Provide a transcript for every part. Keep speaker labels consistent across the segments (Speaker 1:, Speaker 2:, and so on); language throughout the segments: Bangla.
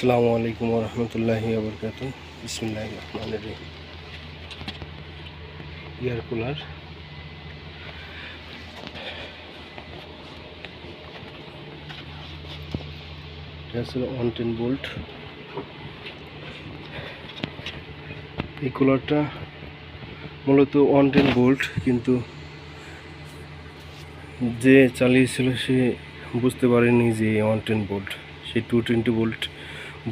Speaker 1: আসসালামু আলাইকুম ওয়া রাহমাতুল্লাহি ওয়া বারাকাতুহু। বিসমিল্লাহির রহমানির রহিম। এয়ার কুলার, এটা হচ্ছে 110 ভোল্ট। এই কুলারটা মূলত 110 ভোল্ট, কিন্তু যে চালিয়েছিল সে বুঝতে পারেনি যে 110 ভোল্ট, সে 220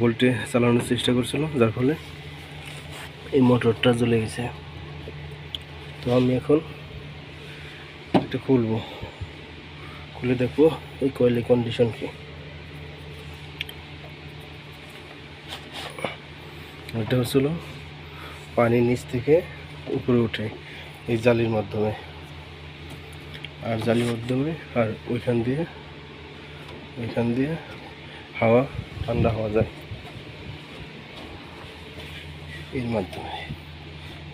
Speaker 1: ভোল্টে চালানোর চেষ্টা করছিল, যার ফলে এই মোটরটা জ্বলে গেছে। তো আমি এখন এটা খুলে দেখবো এই কয়েলের কন্ডিশন কি। এটা হচ্ছিল পানি নিচ থেকে উপরে ওঠে এই জালির মাধ্যমে, আর ওইখান দিয়ে হাওয়া, ঠান্ডা হাওয়া যায় এর মাধ্যমে।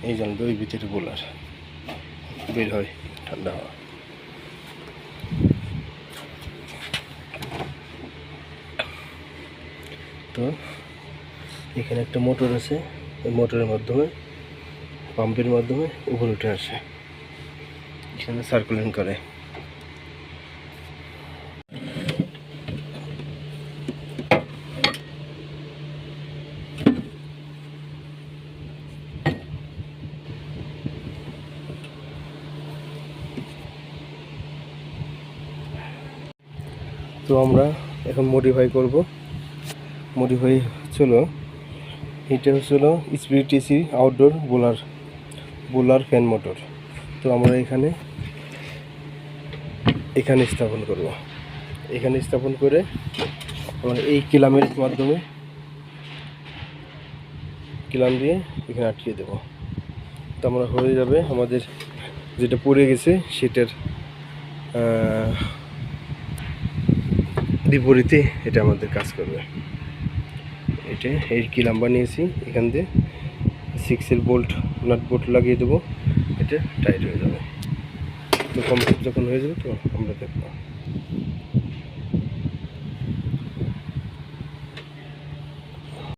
Speaker 1: এই জাল ওই ভিতরে বোলার বের হয় ঠান্ডা হাওয়া। তো এখানে একটা মোটর আছে, ওই মোটরের মাধ্যমে, পাম্পের মাধ্যমে উপরে উঠে আসে, এখানে সার্কুলেশন করে। তো আমরা এখন মডিফাই করব। মডিফাই এটা হচ্ছিল speed TC outdoor bowler fan motor. তো আমরা এখানে স্থাপন করব। এখানে স্থাপন করে আমরা এই কিলামের মাধ্যমে কিলাম দিয়ে এখানে আটকিয়ে দেব। তো আমরা হয়ে যাবে আমাদের যেটা পড়ে গেছে সেটার বিপরীতে এটা আমাদের কাজ করবে। এটা এই কিলাম বানিয়েছি, এখান দিয়ে 6 বোল্ট নাট বোল্ট লাগিয়ে দেবো, এটা টাইট হয়ে যাবে। তো কমপ্লিট যখন হয়ে যাবে তো আমরা দেখব।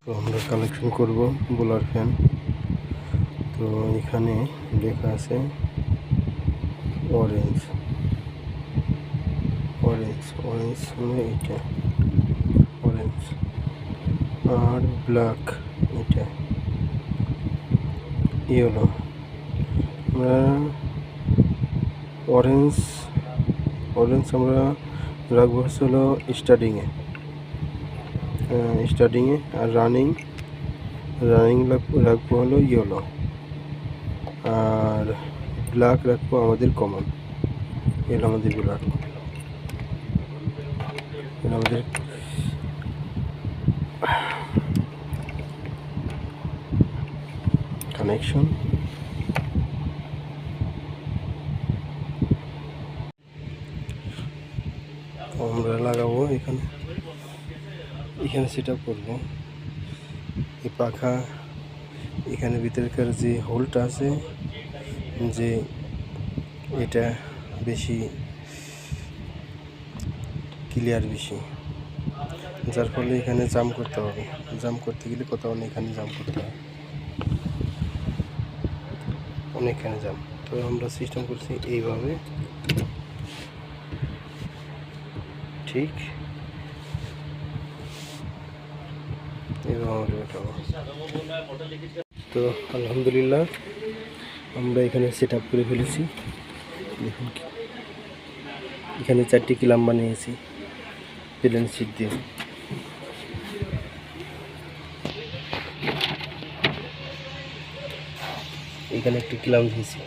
Speaker 1: তো আমরা কানেকশন করব বোলার ফ্যান। তো এখানে লেখা আছে অরেঞ্জ মানে এটা অরেঞ্জ, আর ব্ল্যাক এটা ইয়েলো। আমরা অরেঞ্জ আমরা রাখবো হলো স্টার্টিংয়ে, আর রানিং রাখবো হলো ইয়েলো, আর ব্ল্যাক রাখবো আমাদের কমন। এর আমাদের ব্ল্যাক, আমাদের কানেকশন। আমরা লাগাবো এখানে সেট আপ করবো এই পাখা। এখানে ভিতরকার যে হোলটা আছে, যে এটা বেশি ক্লিয়ার বেশি, যার ফলে এখানে জাম করতে হবে। জাম করতে গেলে কোথাও এখানে জাম করতে হবে, অনেকখানে জাম। তো আমরা সিস্টেম করছি এইভাবে, ঠিক এইভাবে উঠাবো। তো আলহামদুলিল্লাহ আমরা এখানে সেট আপ করে ফেলেছি। দেখুন এখানে 4টি কিলাম বানিয়েছি প্লেন শিট দিয়ে। এখানে একটি কিলাম দিয়েছি।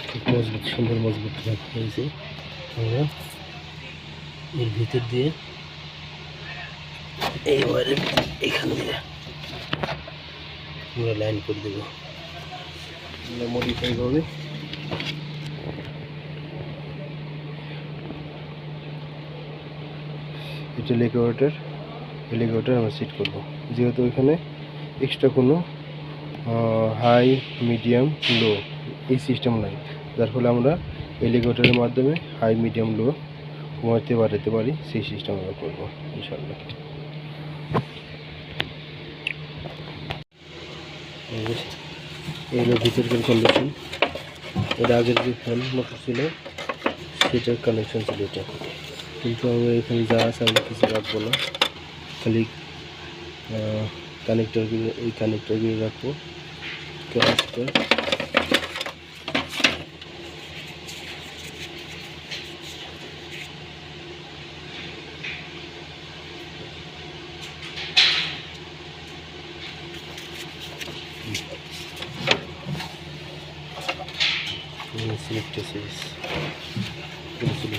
Speaker 1: খুব মজবুত, সুন্দর মজবুত হয়েছে। আমরা এর ভিতর দিয়ে এই ওয়ারের এখান দিয়ে আমরা লাইন করে দেবো। মডিফাই হবে। এটা এলিভেটর আমরা সেট করব, যেহেতু এখানে এক্সট্রা কোনো হাই, মিডিয়াম, লো এই সিস্টেম নাই, যার ফলে আমরা এলিগেটরের মাধ্যমে হাই মিডিয়াম লো কমাতে বাড়াতে পারি, সেই সিস্টেম আমরা করবো ইনশাল্লাহ। এগুলো ভিতরকার কন্ডিশন। এর আগের যে ফ্যান মোটর ছিল সেটার কানেকশন ছিল এটা, কিন্তু আমরা এখানে যা আছে আমরা কিছু রাখবো না, খালি কানেক্টরগুলো, এই কানেক্টরগুলো রাখবো। ক্যাপাসিটর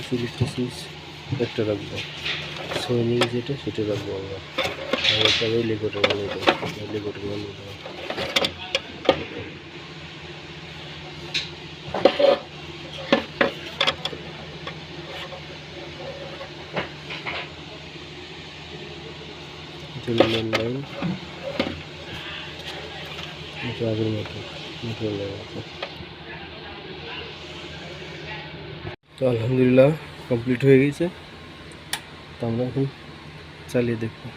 Speaker 1: সিলেক্টর সুইচ একটা রাখবো, সোনিং যেটা সেটা রাখবো আমরা। আর এটা এলিগেটর বানিয়ে দেবো, এলিগেটর বানিয়ে দেবো। মেন লাইন এটা আগের মতো মোটর লাগাবো। তো আলহামদুলিল্লাহ কমপ্লিট হয়ে গেছে। তো আমরা এখন চালিয়ে দেখবো।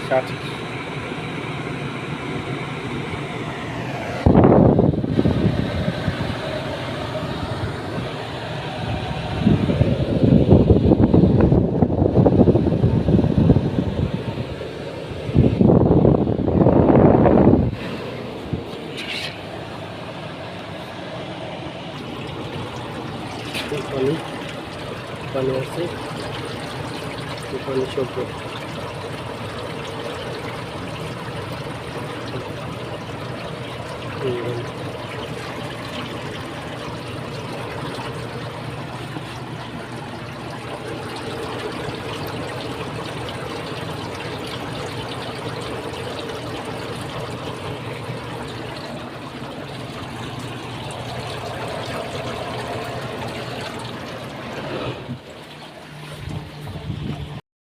Speaker 1: সঠিক পানি আছে, পানি সব